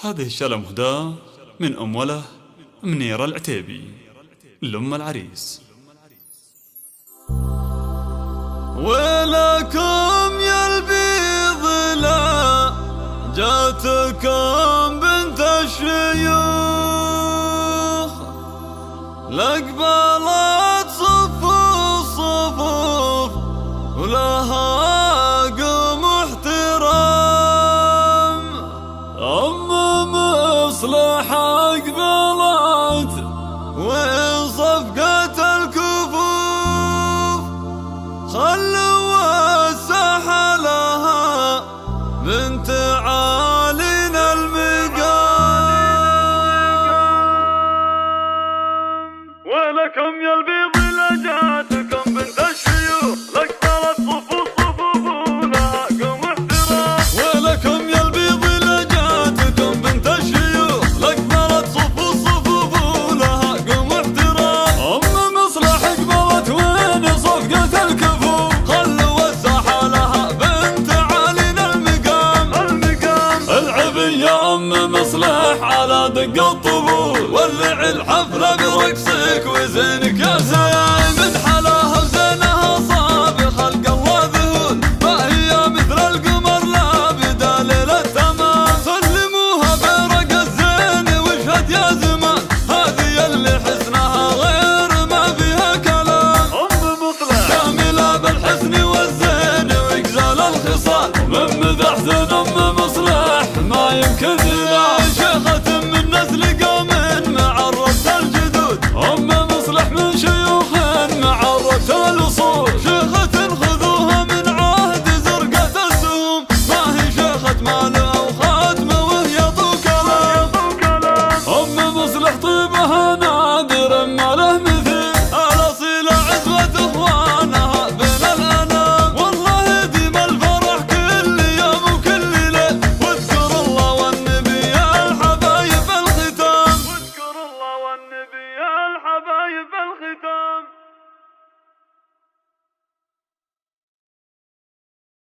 هذه الشالة مهداة من أم وله منيرة العتيبي لأم العريس. ولكم يا البيض لا جاتكم بنت الشيوخ، لقبلت صفوف صفوف ولها قم احترام. أم مصلحة قبلت وإن صفقة الكفوف، خلوا الساحة لها من تعالينا المقام. ولكم يا البيض لجاتكم بنت الشيوخ، لقبلت صفوف صفوف ولها قم احترام. ولكم يا البيض لجاتكم بنت الشيوخ، لقبلت صفوف صفوف ولها قم احترام. أم مصلح قبلت وين صفقة الكفوف، خلوا الساحة لها بنت علينا المقام. العبي يا أم مصلح على دق الطبول، ولع الحفلة برقصك وزينك يا زين. من حلاها وزينها صاب خلق الله ذهول، فهي مثل القمر لا بدليل التمام. سلموها برق الزين واشهد يا زمان، هذه اللي حسنها غير ما فيها كلام. أم مصلح كاملة بالحسن والزين وإجزال الخصال، من مذحزن أم مصلح ما يمكن ذلال. شيخة من نسل قوم معرفت الجدود، أم مصلح من شيوخ معرفت الأصول. شيخة خذوها من عهد زرقة السهوم، ما هي شيخة مال أو خاتمة وهي طو كلام. أم مصلح طيبها